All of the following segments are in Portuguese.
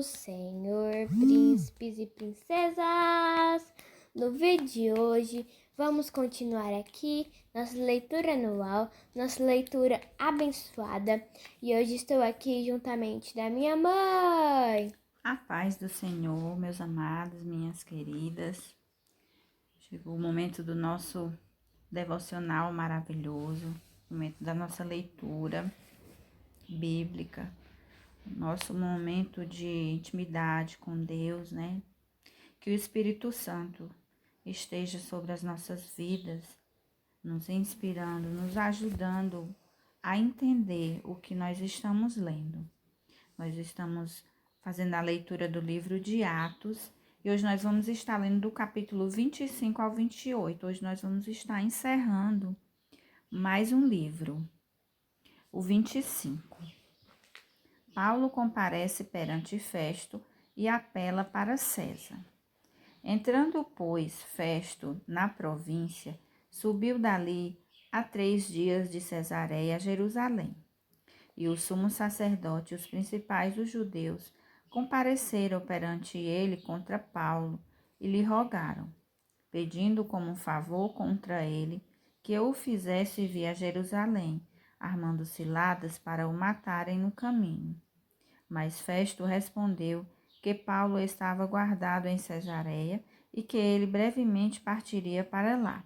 Senhor, príncipes e princesas. No vídeo de hoje, vamos continuar aqui nossa leitura anual, nossa leitura abençoada. E hoje estou aqui juntamente da minha mãe. A paz do Senhor, meus amados, minhas queridas. Chegou o momento do nosso devocional maravilhoso, o momento da nossa leitura bíblica, nosso momento de intimidade com Deus, né? Que o Espírito Santo esteja sobre as nossas vidas, nos inspirando, nos ajudando a entender o que nós estamos lendo. Nós estamos fazendo a leitura do livro de Atos e hoje nós vamos estar lendo do capítulo 25 ao 28. Hoje nós vamos estar encerrando mais um livro, o 25. Paulo comparece perante Festo e apela para César. Entrando, pois, Festo na província, subiu dali a 3 dias de Cesareia a Jerusalém. E o sumo sacerdote e os principais dos judeus compareceram perante ele contra Paulo e lhe rogaram, pedindo como um favor contra ele que o fizesse vir a Jerusalém, armando ciladas para o matarem no caminho. Mas Festo respondeu que Paulo estava guardado em Cesareia e que ele brevemente partiria para lá.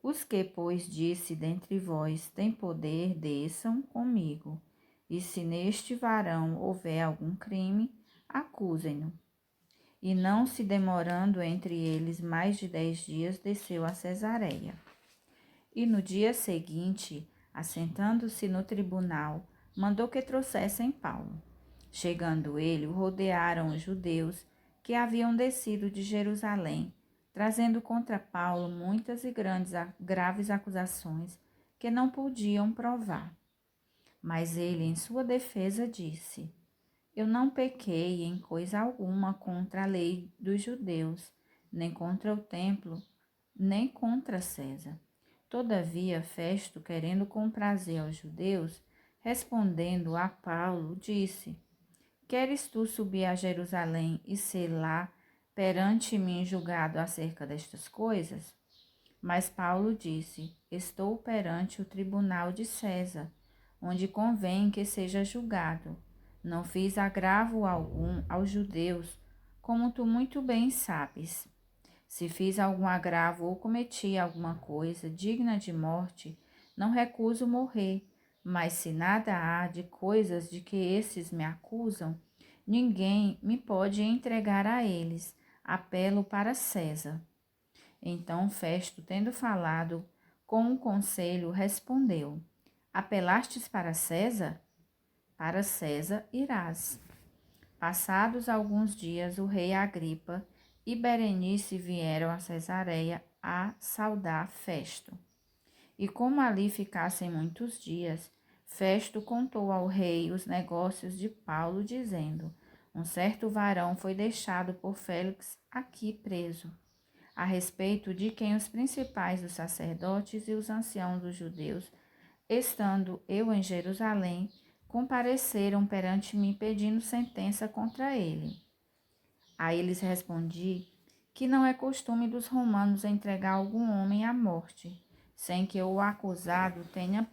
Os que, pois, disse dentre vós, tem poder, desçam comigo. E se neste varão houver algum crime, acusem-no. E não se demorando entre eles mais de 10 dias, desceu a Cesareia. E no dia seguinte, assentando-se no tribunal, mandou que trouxessem Paulo. Chegando ele, o rodearam os judeus que haviam descido de Jerusalém, trazendo contra Paulo muitas e graves acusações que não podiam provar. Mas ele, em sua defesa, disse: Eu não pequei em coisa alguma contra a lei dos judeus, nem contra o templo, nem contra César. Todavia, Festo, querendo comprazer aos judeus, respondendo a Paulo, disse: Queres tu subir a Jerusalém e ser lá perante mim julgado acerca destas coisas? Mas Paulo disse: Estou perante o tribunal de César, onde convém que seja julgado. Não fiz agravo algum aos judeus, como tu muito bem sabes. Se fiz algum agravo ou cometi alguma coisa digna de morte, não recuso morrer. Mas se nada há de coisas de que esses me acusam, ninguém me pode entregar a eles. Apelo para César. Então Festo, tendo falado com o conselho, respondeu: Apelastes para César? Para César irás. Passados alguns dias, o rei Agripa e Berenice vieram a Cesareia a saudar Festo. E como ali ficassem muitos dias, Festo contou ao rei os negócios de Paulo, dizendo: Um certo varão foi deixado por Félix aqui preso, a respeito de quem os principais dos sacerdotes e os anciãos dos judeus, estando eu em Jerusalém, compareceram perante mim pedindo sentença contra ele. A eles respondi que não é costume dos romanos entregar algum homem à morte, sem que o acusado tenha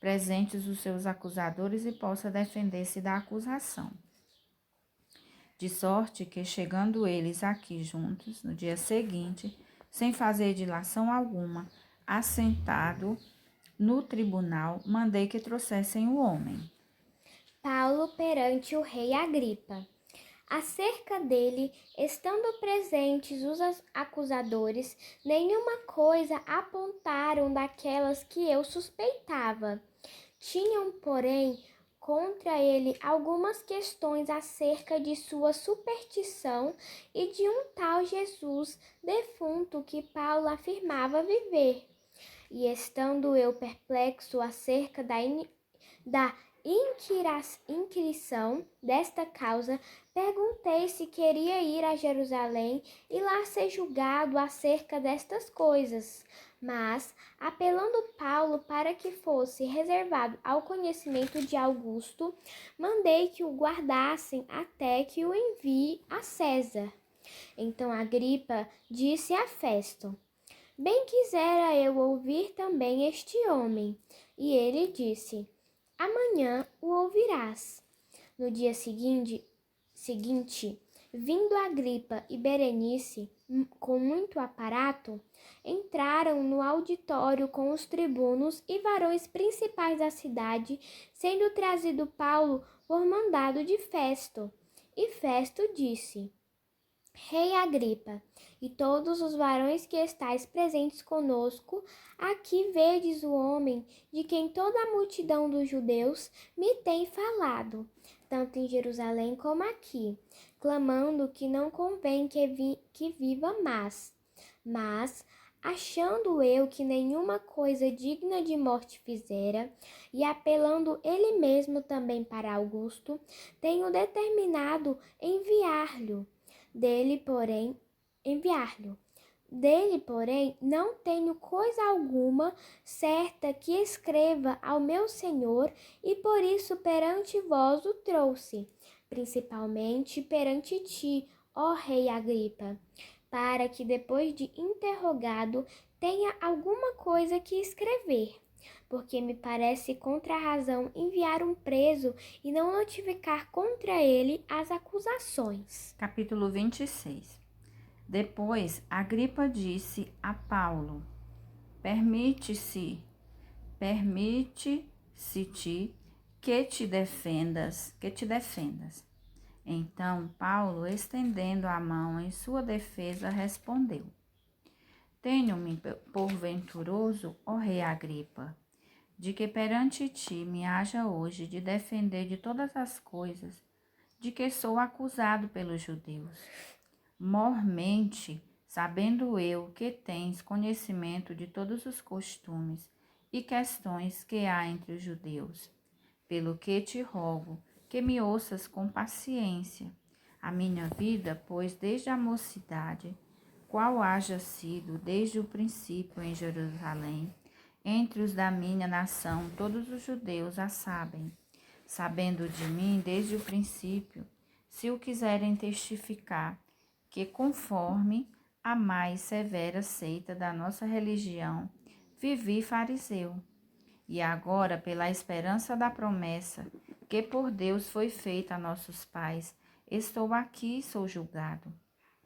presentes os seus acusadores e possa defender-se da acusação. De sorte que, chegando eles aqui juntos, no dia seguinte, sem fazer dilação alguma, assentado no tribunal, mandei que trouxessem o homem. Paulo perante o rei Agripa. Acerca dele, estando presentes os acusadores, nenhuma coisa apontaram daquelas que eu suspeitava. Tinham, porém, contra ele algumas questões acerca de sua superstição e de um tal Jesus defunto que Paulo afirmava viver. E estando eu perplexo acerca da inquirição desta causa, perguntei se queria ir a Jerusalém e lá ser julgado acerca destas coisas. Mas, apelando Paulo para que fosse reservado ao conhecimento de Augusto, mandei que o guardassem até que o envie a César. Então Agripa disse a Festo: Bem quisera eu ouvir também este homem. E ele disse: Amanhã o ouvirás. No dia seguinte, vindo Agripa e Berenice, com muito aparato, entraram no auditório com os tribunos e varões principais da cidade, sendo trazido Paulo por mandado de Festo. E Festo disse: Rei Agripa, e todos os varões que estáis presentes conosco, aqui vedes o homem de quem toda a multidão dos judeus me tem falado, tanto em Jerusalém como aqui, clamando que não convém que viva mais. Mas, achando eu que nenhuma coisa digna de morte fizera, e apelando ele mesmo também para Augusto, tenho determinado dele, porém, não tenho coisa alguma certa que escreva ao meu senhor, e por isso perante vós o trouxe, principalmente perante ti, ó rei Agripa, para que depois de interrogado tenha alguma coisa que escrever. Porque me parece contra a razão enviar um preso e não notificar contra ele as acusações. Capítulo 26. Depois, Agripa disse a Paulo: Permite-se-te que te defendas. Então Paulo, estendendo a mão em sua defesa, respondeu: Tenho-me por venturoso, ó rei Agripa, de que perante ti me haja hoje de defender de todas as coisas de que sou acusado pelos judeus. Mormente, sabendo eu que tens conhecimento de todos os costumes e questões que há entre os judeus, pelo que te rogo que me ouças com paciência a minha vida, pois desde a mocidade, qual haja sido desde o princípio em Jerusalém, entre os da minha nação, todos os judeus a sabem, sabendo de mim desde o princípio, se o quiserem testificar, que conforme a mais severa seita da nossa religião, vivi fariseu. E agora, pela esperança da promessa, que por Deus foi feita a nossos pais, estou aqui e sou julgado,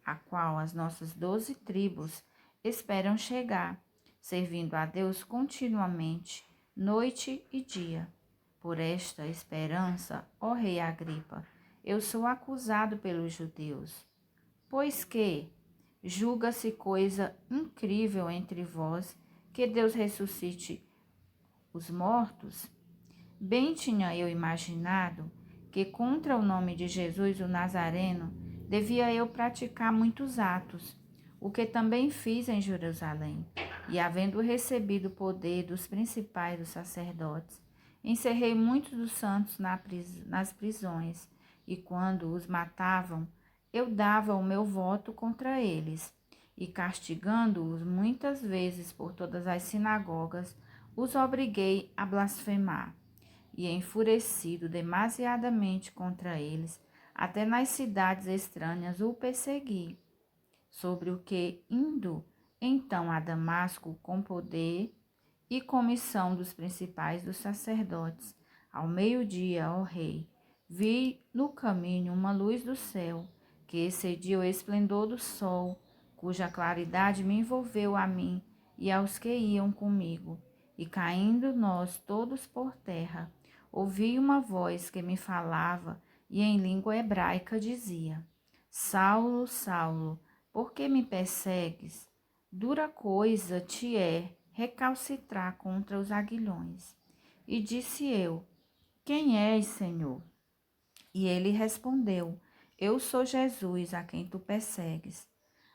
a qual as nossas 12 tribos esperam chegar, servindo a Deus continuamente, noite e dia. Por esta esperança, ó rei Agripa, eu sou acusado pelos judeus, pois que julga-se coisa incrível entre vós que Deus ressuscite os mortos. Bem tinha eu imaginado que contra o nome de Jesus o Nazareno devia eu praticar muitos atos, o que também fiz em Jerusalém, e havendo recebido o poder dos principais dos sacerdotes, encerrei muitos dos santos nas prisões, e quando os matavam, eu dava o meu voto contra eles, e castigando-os muitas vezes por todas as sinagogas, os obriguei a blasfemar. E enfurecido demasiadamente contra eles, até nas cidades estranhas o persegui, sobre o que, indo então a Damasco com poder e comissão dos principais dos sacerdotes, ao meio-dia, ó rei, vi no caminho uma luz do céu, que excedia o esplendor do sol, cuja claridade me envolveu a mim e aos que iam comigo. E caindo nós todos por terra, ouvi uma voz que me falava e em língua hebraica dizia: Saulo, Saulo, por que me persegues? Dura coisa te é recalcitrar contra os aguilhões. E disse eu: Quem és, Senhor? E ele respondeu: Eu sou Jesus, a quem tu persegues.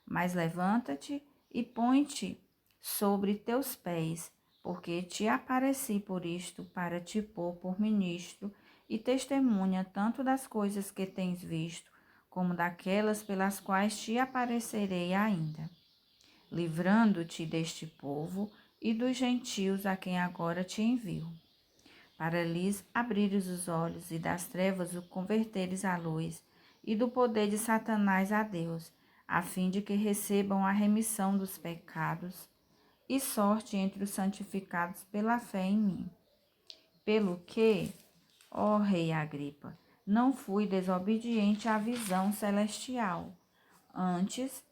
Mas levanta-te e põe-te sobre teus pés, porque te apareci por isto para te pôr por ministro e testemunha tanto das coisas que tens visto, como daquelas pelas quais te aparecerei ainda. livrando-te deste povo e dos gentios a quem agora te envio, para lhes abrires os olhos e das trevas o converteres à luz, e do poder de Satanás a Deus, a fim de que recebam a remissão dos pecados e sorte entre os santificados pela fé em mim. Pelo que, ó rei Agripa, não fui desobediente à visão celestial. Antes,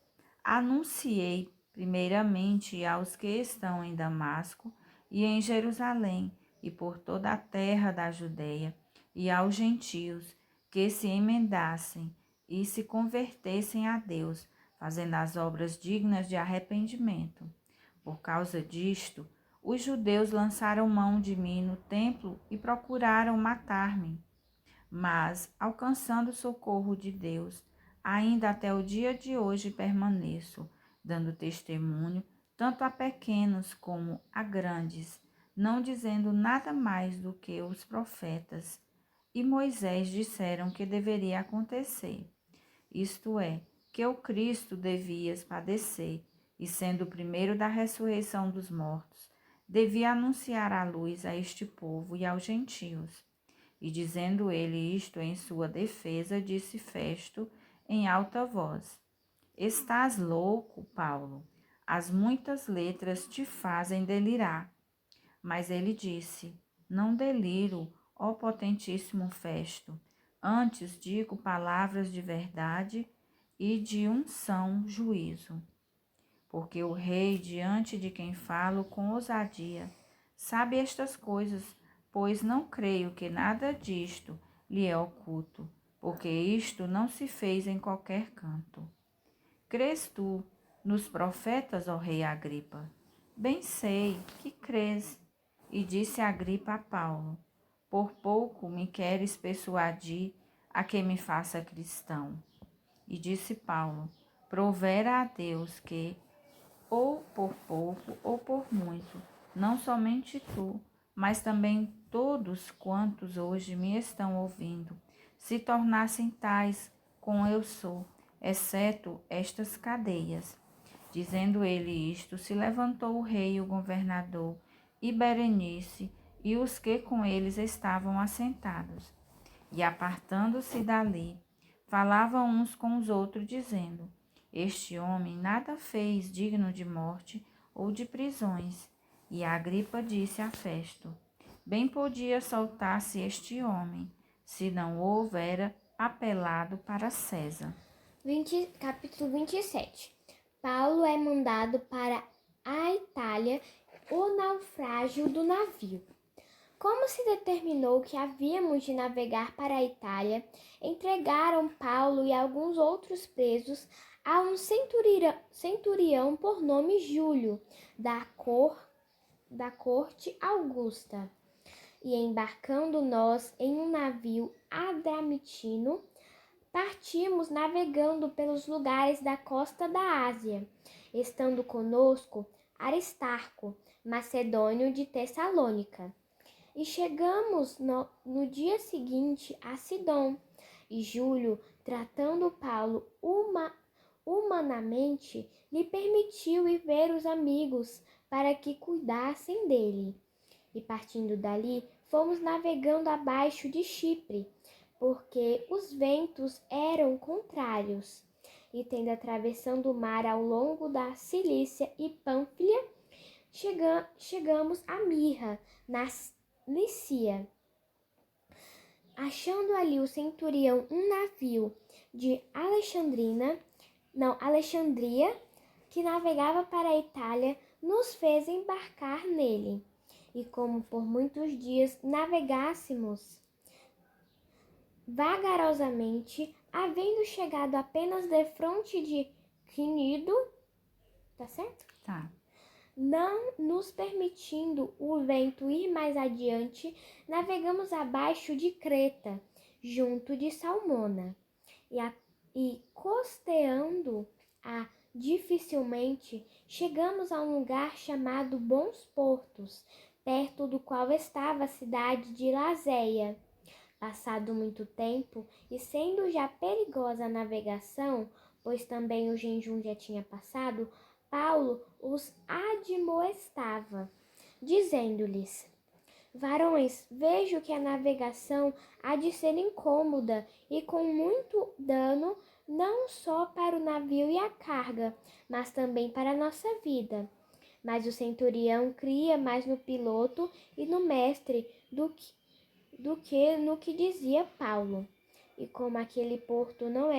anunciei primeiramente aos que estão em Damasco e em Jerusalém e por toda a terra da Judeia e aos gentios que se emendassem e se convertessem a Deus, fazendo as obras dignas de arrependimento. Por causa disto, os judeus lançaram mão de mim no templo e procuraram matar-me. Mas, alcançando o socorro de Deus, ainda até o dia de hoje permaneço, dando testemunho tanto a pequenos como a grandes, não dizendo nada mais do que os profetas e Moisés disseram que deveria acontecer. Isto é, que o Cristo devia padecer, e sendo o primeiro da ressurreição dos mortos, devia anunciar a luz a este povo e aos gentios. E dizendo ele isto em sua defesa, disse Festo em alta voz: Estás louco, Paulo? As muitas letras te fazem delirar. Mas ele disse: Não deliro, ó potentíssimo Festo. Antes digo palavras de verdade e de um são juízo. Porque o rei, diante de quem falo com ousadia, sabe estas coisas, pois não creio que nada disto lhe é oculto, porque isto não se fez em qualquer canto. Crês tu nos profetas, ó rei Agripa? Bem sei que crês. E disse Agripa a Paulo: Por pouco me queres persuadir a que me faça cristão. E disse Paulo: Provera a Deus que, ou por pouco ou por muito, não somente tu, mas também todos quantos hoje me estão ouvindo, se tornassem tais como eu sou, exceto estas cadeias. Dizendo ele isto, se levantou o rei e o governador, e Berenice, e os que com eles estavam assentados. E apartando-se dali, falavam uns com os outros, dizendo: Este homem nada fez digno de morte ou de prisões. E Agripa disse a Festo: Bem podia soltar-se este homem, se não o houvera apelado para César. Capítulo 27. Paulo é mandado para a Itália, o naufrágio do navio. Como se determinou que havíamos de navegar para a Itália, entregaram Paulo e alguns outros presos a um centurião por nome Júlio, da corte Augusta. E embarcando nós em um navio adramitino, partimos navegando pelos lugares da costa da Ásia, estando conosco Aristarco, macedônio de Tessalônica. E chegamos no dia seguinte a Sidom, e Júlio, tratando Paulo humanamente, lhe permitiu ir ver os amigos para que cuidassem dele. E partindo dali, fomos navegando abaixo de Chipre, porque os ventos eram contrários. E tendo atravessando o mar ao longo da Cilícia e Pânfilia, chegamos a Mirra, na Lícia. Achando ali o centurião um navio de Alexandria, que navegava para a Itália, nos fez embarcar nele. E como por muitos dias navegássemos vagarosamente, havendo chegado apenas defronte de Cnido, tá certo? Tá. Não nos permitindo o vento ir mais adiante, navegamos abaixo de Creta, junto de Salmona, e costeando-a dificilmente, chegamos a um lugar chamado Bons Portos, perto do qual estava a cidade de Lazéia. Passado muito tempo, e sendo já perigosa a navegação, pois também o jejum já tinha passado, Paulo os admoestava, dizendo-lhes: Varões, vejo que a navegação há de ser incômoda e com muito dano, não só para o navio e a carga, mas também para a nossa vida. Mas o centurião cria mais no piloto e no mestre do que no que dizia Paulo. E como aquele porto não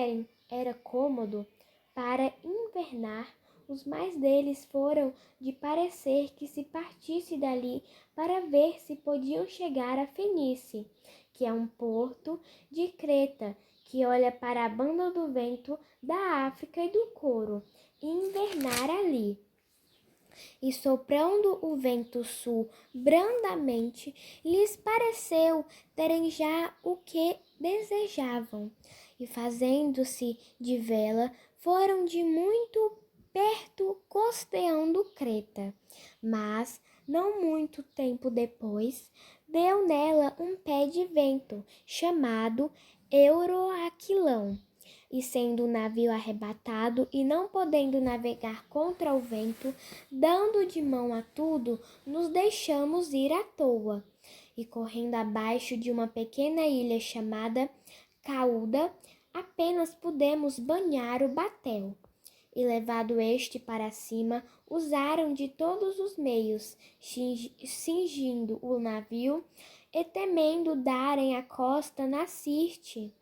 era cômodo para invernar, os mais deles foram de parecer que se partisse dali para ver se podiam chegar a Fenice, que é um porto de Creta, que olha para a banda do vento da África e do Coro, e invernar ali. E soprando o vento sul brandamente, lhes pareceu terem já o que desejavam. E fazendo-se de vela, foram de muito perto costeando Creta. Mas, não muito tempo depois, deu nela um pé de vento, chamado Euroaquilão. E sendo o navio arrebatado e não podendo navegar contra o vento, dando de mão a tudo, nos deixamos ir à toa. E correndo abaixo de uma pequena ilha chamada Cauda, apenas pudemos banhar o batel. E levado este para cima, usaram de todos os meios, cingindo o navio e temendo darem a costa na Sirte,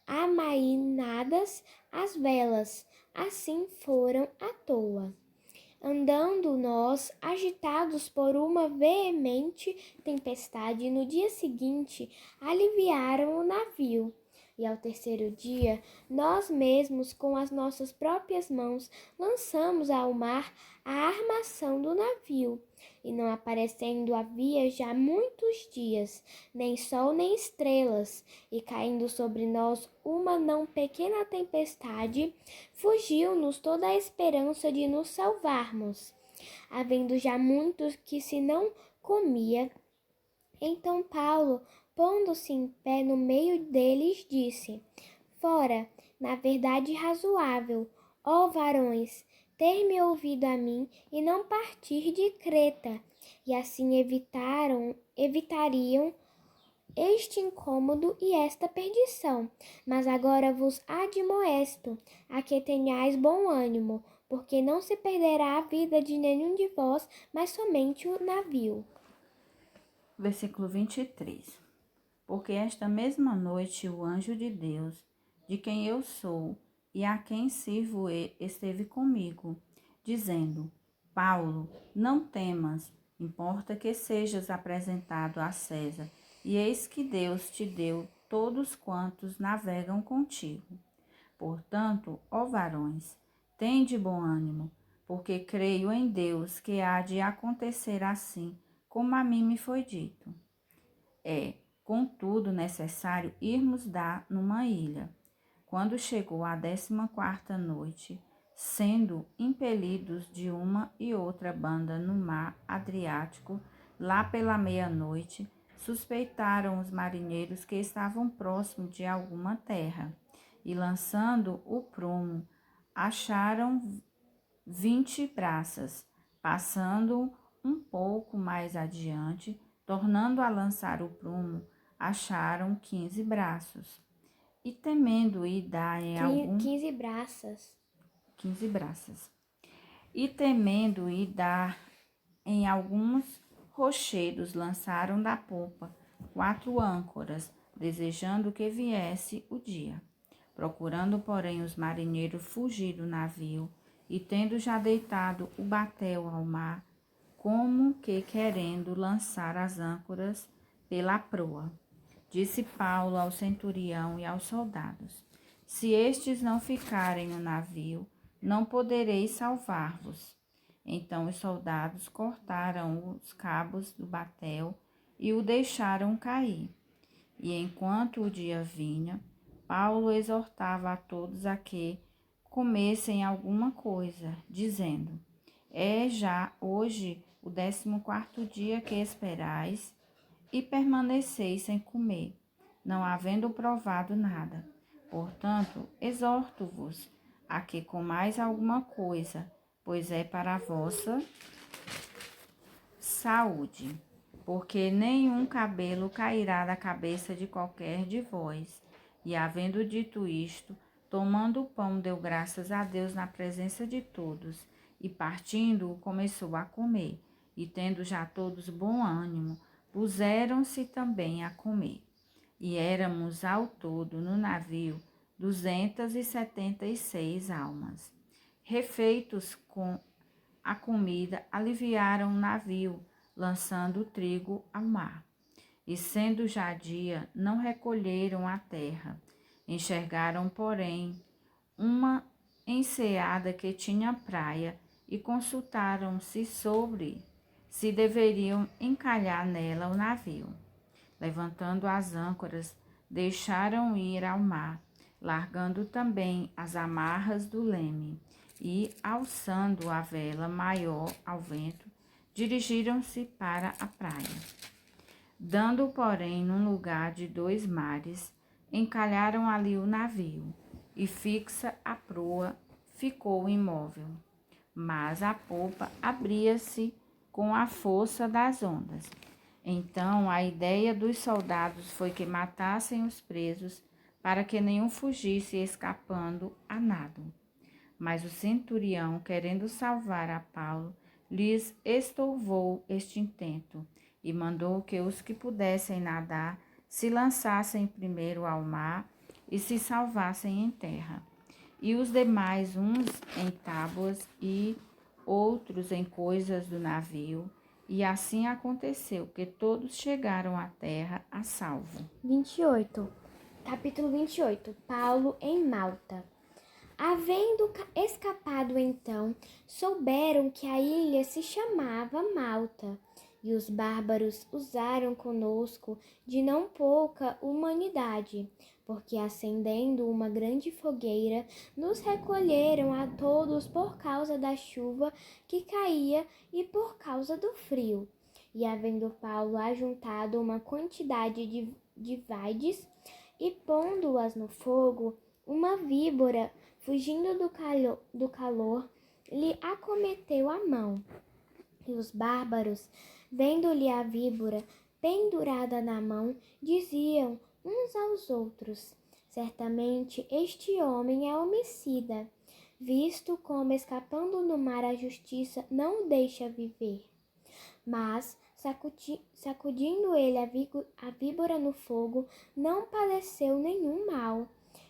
amainadas as velas, assim foram à toa. Andando nós, agitados por uma veemente tempestade, no dia seguinte aliviaram o navio. E ao terceiro dia, nós mesmos, com as nossas próprias mãos, lançamos ao mar a armação do navio. E não aparecendo havia já muitos dias, nem sol nem estrelas, e caindo sobre nós uma não pequena tempestade, fugiu-nos toda a esperança de nos salvarmos, havendo já muitos que se não comia. Então Paulo, pondo-se em pé no meio deles, disse: Fora, na verdade razoável, ó varões, ter-me ouvido a mim e não partir de Creta, e assim evitariam este incômodo e esta perdição. Mas agora vos admoesto a que tenhais bom ânimo, porque não se perderá a vida de nenhum de vós, mas somente o navio. Versículo 23. Porque esta mesma noite o anjo de Deus, de quem eu sou e a quem sirvo, esteve comigo, dizendo: Paulo, não temas, importa que sejas apresentado a César, e eis que Deus te deu todos quantos navegam contigo. Portanto, ó varões, tende bom ânimo, porque creio em Deus que há de acontecer assim, como a mim me foi dito. É, contudo, necessário irmos dar numa ilha. Quando chegou a 14ª noite, sendo impelidos de uma e outra banda no mar Adriático, lá pela meia-noite, suspeitaram os marinheiros que estavam próximos de alguma terra, e lançando o prumo, acharam 20 braças. Passando um pouco mais adiante, tornando a lançar o prumo, acharam 15 braços. E temendo ir dar em algum 15 braças. 15 braças. E temendo ir dar em alguns rochedos, lançaram da popa 4 âncoras, desejando que viesse o dia. Procurando, porém, os marinheiros fugir do navio, e tendo já deitado o batel ao mar, como que querendo lançar as âncoras pela proa. Disse Paulo ao centurião e aos soldados: Se estes não ficarem no navio, não podereis salvar-vos. Então os soldados cortaram os cabos do batel e o deixaram cair. E enquanto o dia vinha, Paulo exortava a todos a que comessem alguma coisa, dizendo: É já hoje o 14º dia que esperais e permaneceis sem comer, não havendo provado nada. Portanto, exorto-vos a que comais alguma coisa, pois é para a vossa saúde, porque nenhum cabelo cairá da cabeça de qualquer de vós. E havendo dito isto, tomando o pão, deu graças a Deus na presença de todos, e partindo-o, começou a comer. E tendo já todos bom ânimo, puseram-se também a comer. E éramos ao todo no navio 276 almas. Refeitos com a comida, aliviaram o navio, lançando o trigo ao mar. E sendo já dia, não recolheram a terra. Enxergaram, porém, uma enseada que tinha praia e consultaram-se sobre se deveriam encalhar nela o navio. Levantando as âncoras, deixaram ir ao mar, largando também as amarras do leme e, alçando a vela maior ao vento, dirigiram-se para a praia. Dando, porém, num lugar de 2 mares, encalharam ali o navio, e fixa a proa ficou imóvel. Mas a popa abria-se com a força das ondas. Então a ideia dos soldados foi que matassem os presos, para que nenhum fugisse escapando a nado. Mas o centurião, querendo salvar a Paulo, lhes estouvou este intento, e mandou que os que pudessem nadar se lançassem primeiro ao mar e se salvassem em terra, e os demais uns em tábuas e outros em coisas do navio. E assim aconteceu que todos chegaram à terra a salvo. 28. Capítulo 28. Paulo em Malta. Havendo escapado então, souberam que a ilha se chamava Malta, e os bárbaros usaram conosco de não pouca humanidade, porque acendendo uma grande fogueira, nos recolheram a todos por causa da chuva que caía e por causa do frio. E havendo Paulo ajuntado uma quantidade de vades e pondo-as no fogo, uma víbora, fugindo do calor, lhe acometeu a mão. E os bárbaros, vendo-lhe a víbora pendurada na mão, diziam uns aos outros: certamente este homem é homicida, visto como escapando no mar a justiça não o deixa viver. Mas, sacudindo ele a víbora no fogo, não padeceu nenhum mal.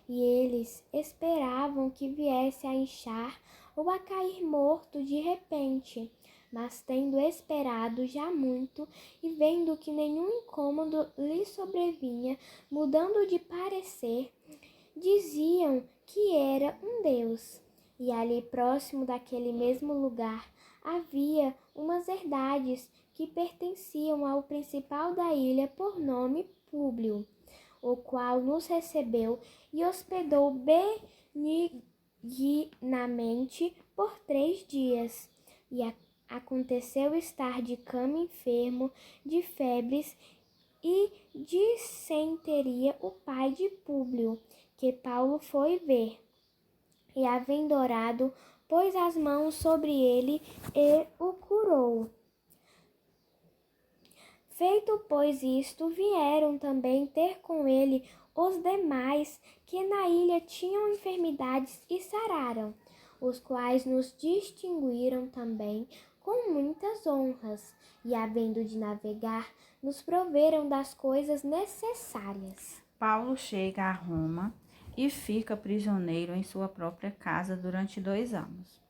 E eles esperavam que viesse a inchar ou a cair morto de repente. Mas tendo esperado já muito e vendo que nenhum incômodo lhe sobrevinha, mudando de parecer, diziam que era um deus. E ali próximo daquele mesmo lugar havia umas herdades que pertenciam ao principal da ilha por nome Públio, o qual nos recebeu e hospedou benignamente por 3 dias. E aconteceu estar de cama enfermo de febres e dissenteria o pai de Públio, que Paulo foi ver. E havendo orado, pôs as mãos sobre ele e o curou. Feito, pois, isto, vieram também ter com ele os demais que na ilha tinham enfermidades e sararam, os quais nos distinguiram também com muitas honras, e havendo de navegar, nos proveram das coisas necessárias. Paulo chega a Roma e fica prisioneiro em sua própria casa durante 2 anos.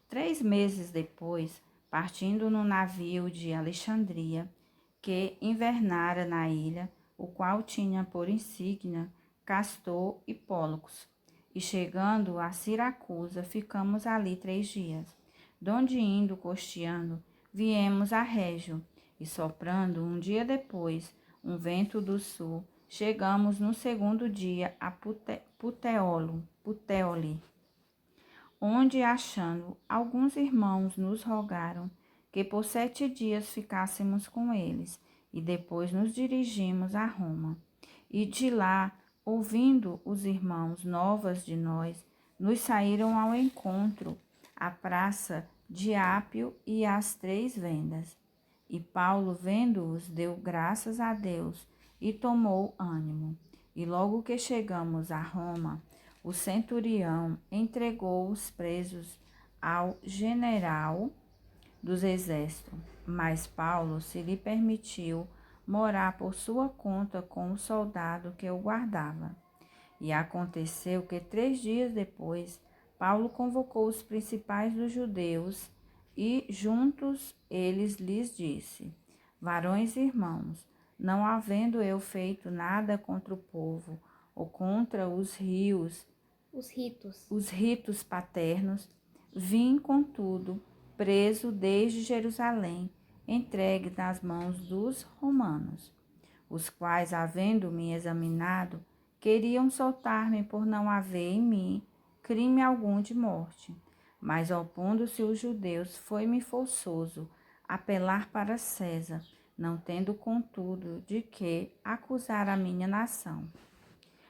3 meses depois, partindo no navio de Alexandria, que invernara na ilha, o qual tinha por insígnia Castor e Pólux, e chegando a Siracusa, ficamos ali 3 dias, donde indo costeando, viemos a Régio, e soprando um dia depois um vento do sul, chegamos no 2º dia a Puteoli, onde, achando alguns irmãos, nos rogaram que por 7 dias ficássemos com eles, e depois nos dirigimos a Roma. E de lá, ouvindo os irmãos novas de nós, nos saíram ao encontro, a praça de Ápio e as 3 vendas. E Paulo, vendo-os, deu graças a Deus e tomou ânimo. E logo que chegamos a Roma, o centurião entregou os presos ao general dos exércitos, mas Paulo se lhe permitiu morar por sua conta com o soldado que o guardava. E aconteceu que 3 dias depois, Paulo convocou os principais dos judeus e, juntos, eles lhes disse: Varões e irmãos, não havendo eu feito nada contra o povo ou contra os ritos paternos, vim, contudo, preso desde Jerusalém, entregue nas mãos dos romanos, os quais, havendo-me examinado, queriam soltar-me por não haver em mim crime algum de morte. Mas, opondo-se os judeus, foi-me forçoso apelar para César, não tendo, contudo, de que acusar a minha nação.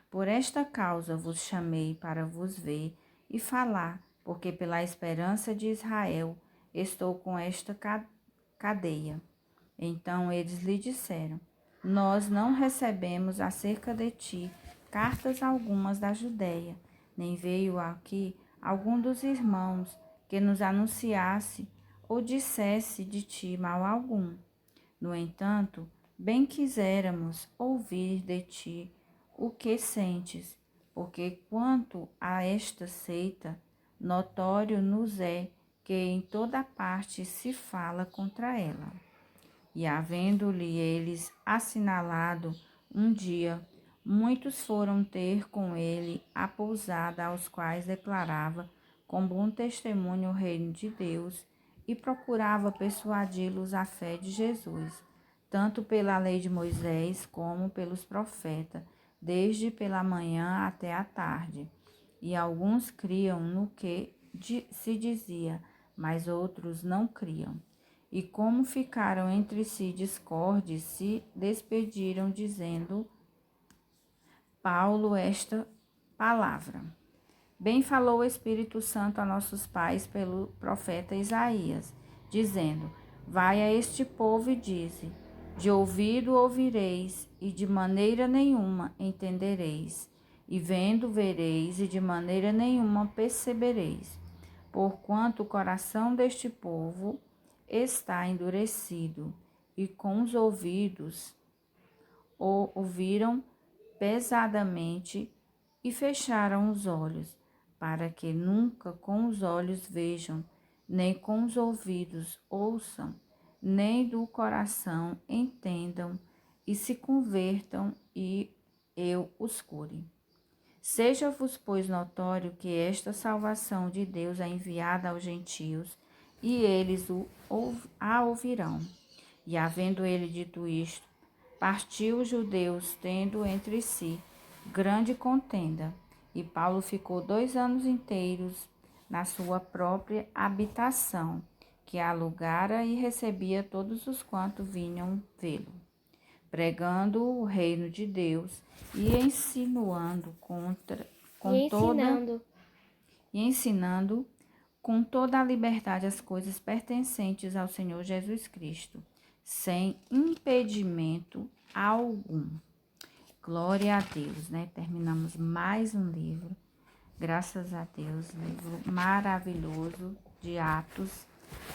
Por esta causa vos chamei para vos ver e falar, porque pela esperança de Israel estou com esta cadeia. Então eles lhe disseram: Nós não recebemos acerca de ti cartas algumas da Judéia, nem veio aqui algum dos irmãos que nos anunciasse ou dissesse de ti mal algum. No entanto, bem quiséramos ouvir de ti o que sentes, porque quanto a esta seita, notório nos é que em toda parte se fala contra ela. E havendo-lhe eles assinalado um dia, muitos foram ter com ele a pousada, aos quais declarava com bom testemunho o reino de Deus e procurava persuadi-los à fé de Jesus, tanto pela lei de Moisés como pelos profetas, desde pela manhã até a tarde. E alguns criam no que se dizia, mas outros não criam. E como ficaram entre si discordes, se despediram, dizendo Paulo esta palavra. Bem falou o Espírito Santo a nossos pais pelo profeta Isaías, dizendo: Vai a este povo e dize: De ouvido ouvireis, e de maneira nenhuma entendereis, e vendo vereis, e de maneira nenhuma percebereis, porquanto o coração deste povo está endurecido, e com os ouvidos o ouviram pesadamente e fecharam os olhos, para que nunca com os olhos vejam, nem com os ouvidos ouçam, nem do coração entendam, e se convertam, e eu os cure. Seja-vos, pois, notório que esta salvação de Deus é enviada aos gentios, e eles a ouvirão. E havendo ele dito isto, partiu os judeus, tendo entre si grande contenda. E Paulo ficou 2 anos inteiros na sua própria habitação, que alugara, e recebia todos os quantos vinham vê-lo, pregando o reino de Deus e ensinando com toda a liberdade as coisas pertencentes ao Senhor Jesus Cristo, sem impedimento algum. Glória a Deus, né? Terminamos mais um livro, graças a Deus, livro maravilhoso de Atos.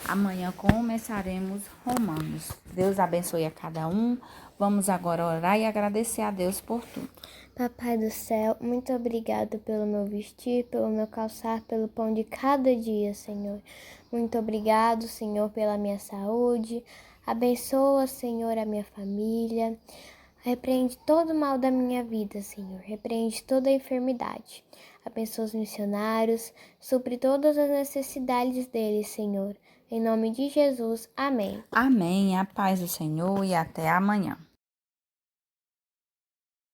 Amanhã começaremos Romanos. Deus abençoe a cada um. Vamos agora orar e agradecer a Deus por tudo. Papai do céu, muito obrigado pelo meu vestir, pelo meu calçar, pelo pão de cada dia, Senhor. Muito obrigado, Senhor, pela minha saúde. Abençoa, Senhor, a minha família. Repreende todo o mal da minha vida, Senhor. Repreende toda a enfermidade. Abençoa os missionários. Supre todas as necessidades deles, Senhor. Em nome de Jesus. Amém. Amém. A paz do Senhor e até amanhã.